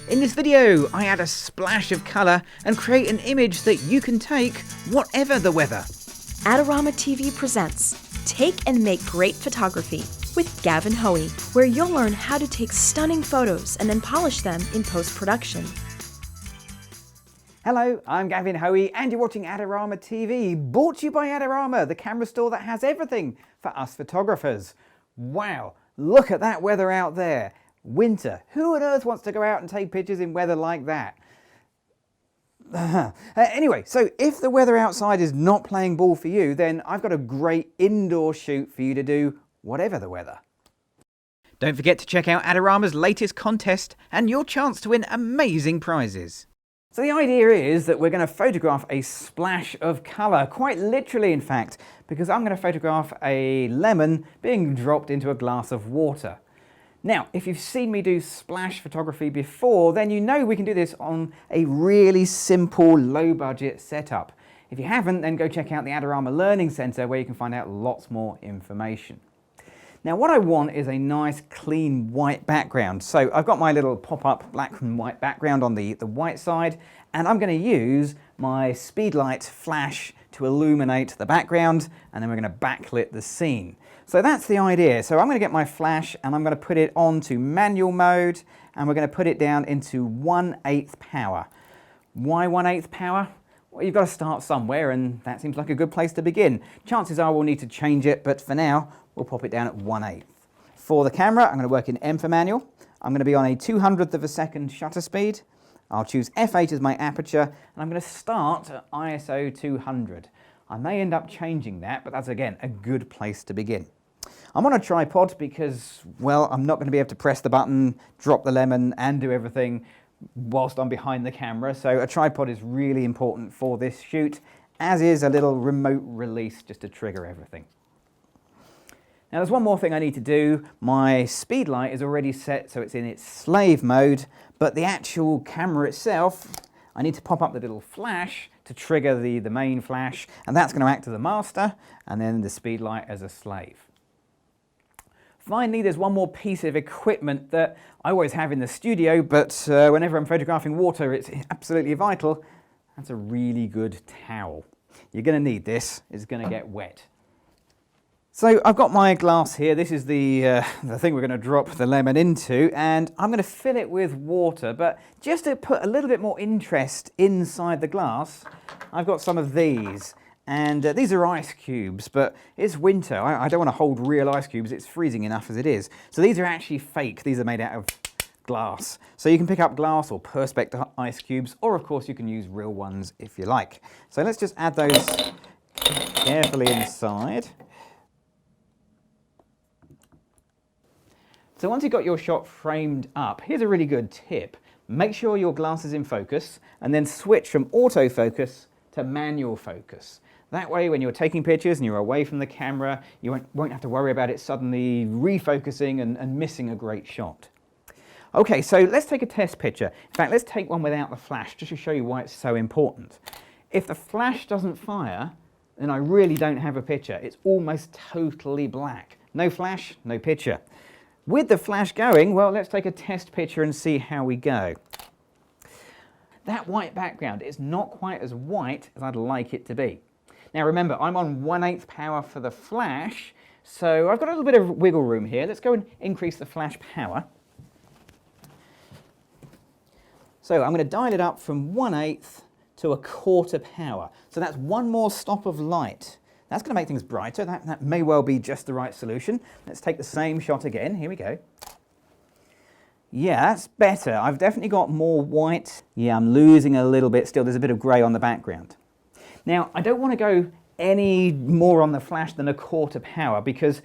In this video, I add a splash of colour and create an image that you can take whatever the weather. AdoramaTV presents Take and Make Great Photography with Gavin Hoey, where you'll learn how to take stunning photos and then polish them in post-production. Hello, I'm Gavin Hoey and you're watching AdoramaTV, brought to you by Adorama, the camera store that has everything for us photographers. Wow, look at that weather out there. Winter. Who on earth wants to go out and take pictures in weather like that? Anyway, so if the weather outside is not playing ball for you, then I've got a great indoor shoot for you to do whatever the weather. Don't forget to check out Adorama's latest contest and your chance to win amazing prizes. So the idea is that we're going to photograph a splash of colour, quite literally in fact, because I'm going to photograph a lemon being dropped into a glass of water. Now, if you've seen me do splash photography before, then you know we can do this on a really simple, low-budget setup. If you haven't, then go check out the Adorama Learning Centre where you can find out lots more information. Now, what I want is a nice, clean, white background. So I've got my little pop-up black and white background on the white side, and I'm going to use my speedlight flash to illuminate the background, and then we're going to backlit the scene. So that's the idea. So I'm going to get my flash and I'm going to put it onto manual mode and we're going to put it down into 1/8 power. Why 1/8 power? Well, you've got to start somewhere and that seems like a good place to begin. Chances are we'll need to change it, but for now we'll pop it down at 1/8. For the camera, I'm going to work in M for manual. I'm going to be on a 200th of a second shutter speed. I'll choose f8 as my aperture and I'm going to start at ISO 200. I may end up changing that, but that's again a good place to begin. I'm on a tripod because, well, I'm not going to be able to press the button, drop the lemon and do everything whilst I'm behind the camera. So a tripod is really important for this shoot, as is a little remote release just to trigger everything. Now there's one more thing I need to do. My speed light is already set so it's in its slave mode, but the actual camera itself, I need to pop up the little flash to trigger the main flash, and that's going to act as a master and then the speed light as a slave. Finally, there's one more piece of equipment that I always have in the studio, but whenever I'm photographing water, it's absolutely vital. That's a really good towel. You're going to need this. It's going to get wet. So I've got my glass here. This is the thing we're going to drop the lemon into, and I'm going to fill it with water. But just to put a little bit more interest inside the glass, I've got some of these. And these are ice cubes, but it's winter. I don't want to hold real ice cubes. It's freezing enough as it is. So these are actually fake. These are made out of glass. So you can pick up glass or Perspex ice cubes, or of course you can use real ones if you like. So let's just add those carefully inside. So once you've got your shot framed up, here's a really good tip. Make sure your glass is in focus and then switch from autofocus to manual focus. That way, when you're taking pictures and you're away from the camera, you won't have to worry about it suddenly refocusing and missing a great shot. Okay, so let's take a test picture. In fact, let's take one without the flash, just to show you why it's so important. If the flash doesn't fire, then I really don't have a picture. It's almost totally black. No flash, no picture. With the flash going, well, let's take a test picture and see how we go. That white background is not quite as white as I'd like it to be. Now remember, I'm on 1/8 power for the flash, so I've got a little bit of wiggle room here. Let's go and increase the flash power. So I'm going to dial it up from 1/8 to 1/4 power. So that's one more stop of light. That's going to make things brighter. That may well be just the right solution. Let's take the same shot again. Here we go. Yeah, that's better. I've definitely got more white. Yeah, I'm losing a little bit still. There's a bit of grey on the background. Now, I don't want to go any more on the flash than 1/4 power because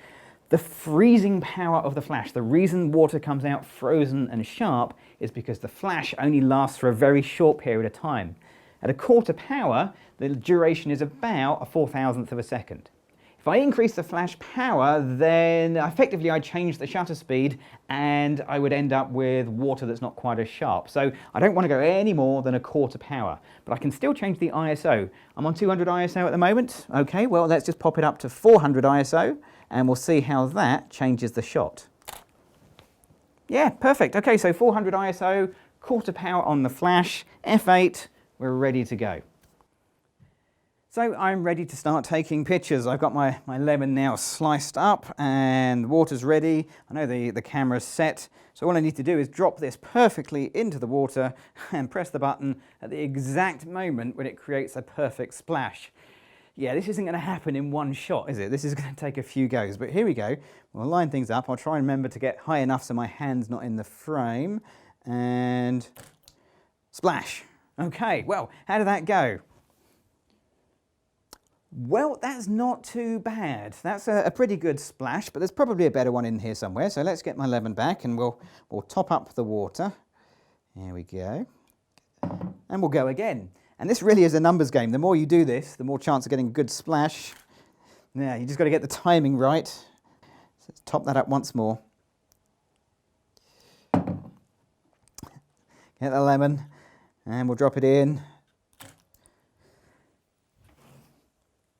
the freezing power of the flash, the reason water comes out frozen and sharp is because the flash only lasts for a very short period of time. At 1/4 power, the duration is about a 4,000th of a second. If I increase the flash power, then effectively I change the shutter speed and I would end up with water that's not quite as sharp. So I don't want to go any more than 1/4 power, but I can still change the ISO. I'm on 200 ISO at the moment. Okay, well, let's just pop it up to 400 ISO and we'll see how that changes the shot. Yeah, perfect. Okay, so 400 ISO, quarter power on the flash, F8, we're ready to go. So I'm ready to start taking pictures. I've got my lemon now sliced up and the water's ready. I know the camera's set. So all I need to do is drop this perfectly into the water and press the button at the exact moment when it creates a perfect splash. Yeah, this isn't going to happen in one shot, is it? This is going to take a few goes, but here we go. We'll line things up. I'll try and remember to get high enough so my hand's not in the frame. And splash. Okay, well, how did that go? Well, that's not too bad. That's a pretty good splash, but there's probably a better one in here somewhere. So let's get my lemon back and we'll top up the water. There we go. And we'll go again. And this really is a numbers game. The more you do this, the more chance of getting a good splash. Yeah, you just got to get the timing right. So let's top that up once more. Get the lemon and we'll drop it in.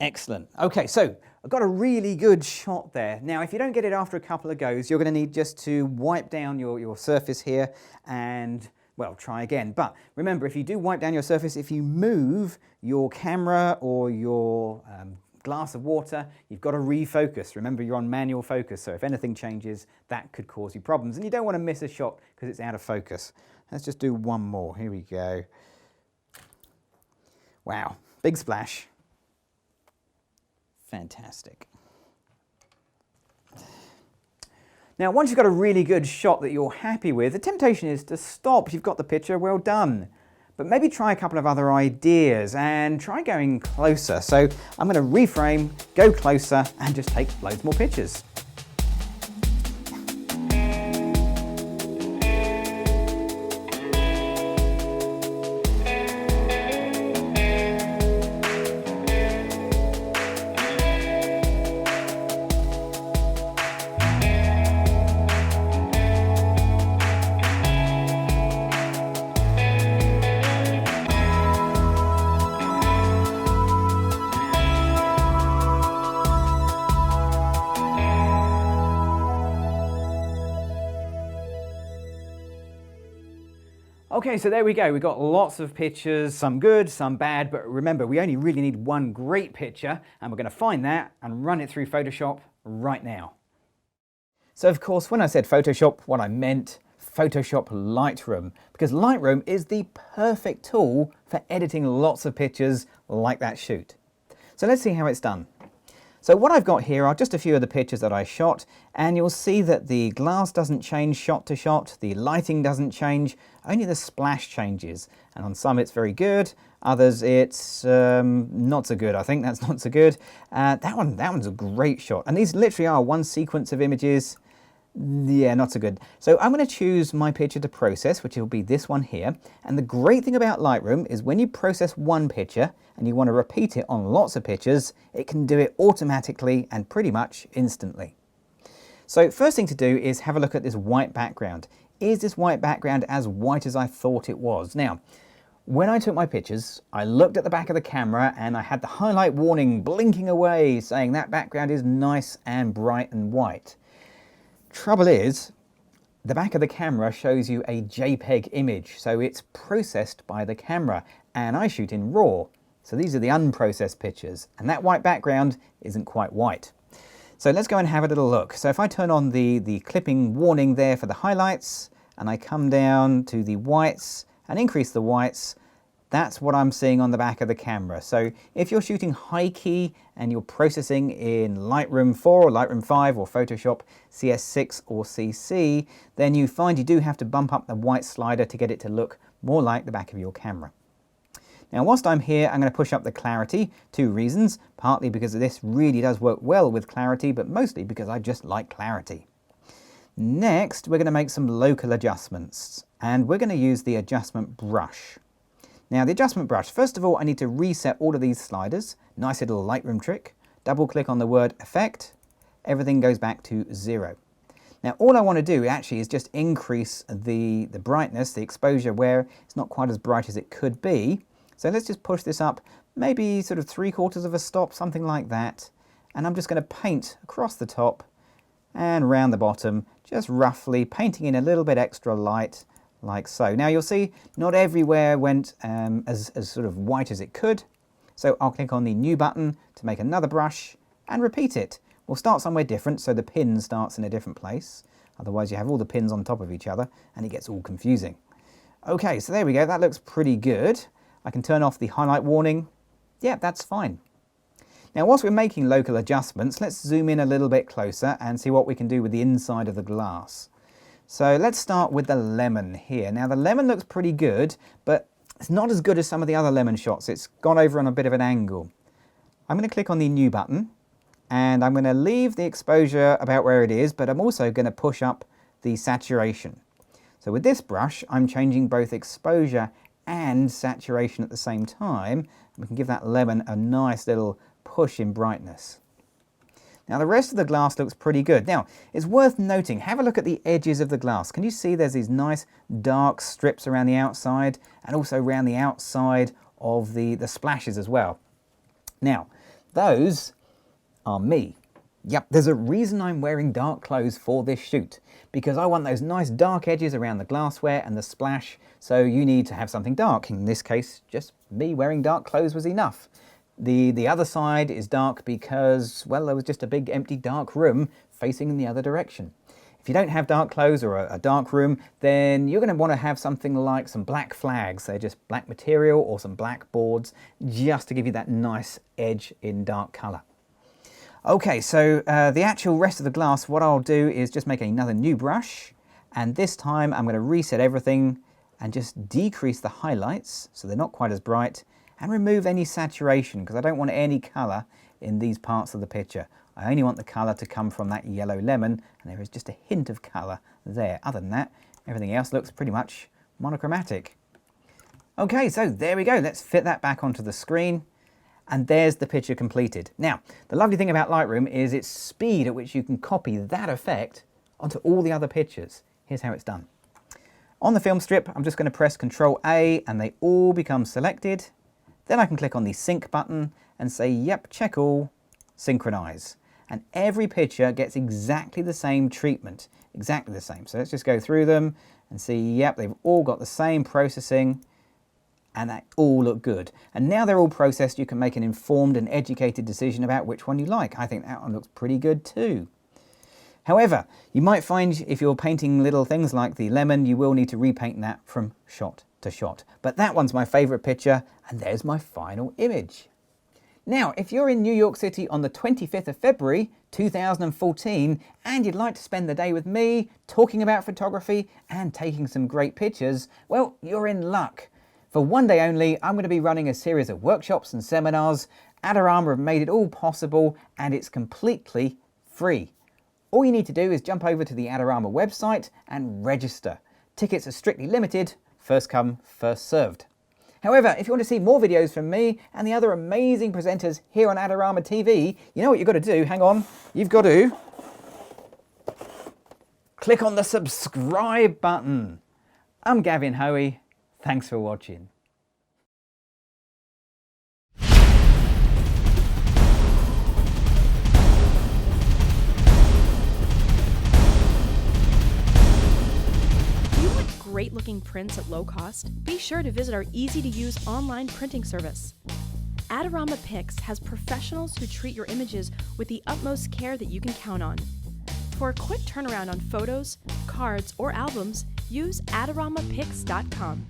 Excellent. Okay, so I've got a really good shot there. Now, if you don't get it after a couple of goes, you're going to need just to wipe down your surface here and, well, try again. But remember, if you do wipe down your surface, if you move your camera or your glass of water, you've got to refocus. Remember, you're on manual focus, so if anything changes, that could cause you problems. And you don't want to miss a shot because it's out of focus. Let's just do one more. Here we go. Wow, big splash. Fantastic. Now, once you've got a really good shot that you're happy with, the temptation is to stop. You've got the picture, well done. But maybe try a couple of other ideas and try going closer. So I'm going to reframe, go closer, and just take loads more pictures. Okay, so there we go. We've got lots of pictures, some good, some bad, but remember, we only really need one great picture, and we're going to find that and run it through Photoshop right now. So of course, when I said Photoshop, what I meant Photoshop Lightroom, because Lightroom is the perfect tool for editing lots of pictures like that shoot. So let's see how it's done. So what I've got here are just a few of the pictures that I shot, and you'll see that the glass doesn't change shot to shot, the lighting doesn't change, only the splash changes. And on some it's very good, others it's not so good. I think that's not so good. That one's a great shot. And these literally are one sequence of images. Yeah, not so good. So I'm going to choose my picture to process, which will be this one here. And the great thing about Lightroom is when you process one picture and you want to repeat it on lots of pictures, it can do it automatically and pretty much instantly. So first thing to do is have a look at this white background. Is this white background as white as I thought it was? Now, when I took my pictures, I looked at the back of the camera and I had the highlight warning blinking away saying that background is nice and bright and white. Trouble is, the back of the camera shows you a JPEG image, so it's processed by the camera, and I shoot in RAW. So these are the unprocessed pictures, and that white background isn't quite white. So let's go and have a little look. So if I turn on the clipping warning there for the highlights, and I come down to the whites and increase the whites, that's what I'm seeing on the back of the camera. So if you're shooting high key and you're processing in Lightroom 4 or Lightroom 5 or Photoshop CS6 or CC, then you find you do have to bump up the white slider to get it to look more like the back of your camera. Now, whilst I'm here, I'm going to push up the clarity. Two reasons, partly because this really does work well with clarity, but mostly because I just like clarity. Next, we're going to make some local adjustments, and we're going to use the adjustment brush. Now, the adjustment brush, first of all, I need to reset all of these sliders. Nice little Lightroom trick. Double click on the word effect. Everything goes back to 0. Now, all I want to do actually is just increase the brightness, the exposure, where it's not quite as bright as it could be. So let's just push this up, maybe sort of 3/4 of a stop, something like that. And I'm just going to paint across the top and round the bottom, just roughly painting in a little bit extra light like so. Now you'll see not everywhere went as sort of white as it could. So I'll click on the new button to make another brush and repeat it. We'll start somewhere different so the pin starts in a different place. Otherwise you have all the pins on top of each other and it gets all confusing. Okay, so there we go. That looks pretty good. I can turn off the highlight warning. Yeah, that's fine. Now, whilst we're making local adjustments, let's zoom in a little bit closer and see what we can do with the inside of the glass. So let's start with the lemon here. Now, the lemon looks pretty good, but it's not as good as some of the other lemon shots. It's gone over on a bit of an angle. I'm going to click on the new button and I'm going to leave the exposure about where it is, but I'm also going to push up the saturation. So with this brush, I'm changing both exposure and saturation at the same time. We can give that lemon a nice little push in brightness. Now the rest of the glass looks pretty good. Now it's worth noting, have a look at the edges of the glass. Can you see there's these nice dark strips around the outside and also around the outside of the splashes as well? Now those are me. Yep, there's a reason I'm wearing dark clothes for this shoot, because I want those nice dark edges around the glassware and the splash, so you need to have something dark. In this case, just me wearing dark clothes was enough. The other side is dark because, well, there was just a big empty dark room facing in the other direction. If you don't have dark clothes or a dark room, then you're going to want to have something like some black flags. They're just black material or some black boards, just to give you that nice edge in dark colour. Okay, so the actual rest of the glass, what I'll do is just make another new brush, and this time I'm going to reset everything and just decrease the highlights so they're not quite as bright, and remove any saturation because I don't want any colour in these parts of the picture. I only want the colour to come from that yellow lemon, and there is just a hint of colour there. Other than that, everything else looks pretty much monochromatic. Okay, so there we go. Let's fit that back onto the screen. And there's the picture completed. Now, the lovely thing about Lightroom is its speed at which you can copy that effect onto all the other pictures. Here's how it's done. On the film strip, I'm just going to press Ctrl A and they all become selected. Then I can click on the sync button and say, yep, check all, synchronize. And every picture gets exactly the same treatment, exactly the same. So let's just go through them and see, yep, they've all got the same processing. And they all look good. And now they're all processed, you can make an informed and educated decision about which one you like. I think that one looks pretty good too. However, you might find if you're painting little things like the lemon, you will need to repaint that from shot to shot. But that one's my favourite picture, and there's my final image. Now, if you're in New York City on the 25th of February 2014 and you'd like to spend the day with me talking about photography and taking some great pictures, well, you're in luck. For one day only, I'm going to be running a series of workshops and seminars. Adorama have made it all possible and it's completely free. All you need to do is jump over to the Adorama website and register. Tickets are strictly limited, first come, first served. However, if you want to see more videos from me and the other amazing presenters here on Adorama TV, you know what you've got to do. Hang on. You've got to click on the subscribe button. I'm Gavin Hoey. Thanks for watching. Great looking prints at low cost? Be sure to visit our easy to use online printing service. Adorama Pix has professionals who treat your images with the utmost care that you can count on. For a quick turnaround on photos, cards, or albums, use AdoramaPix.com.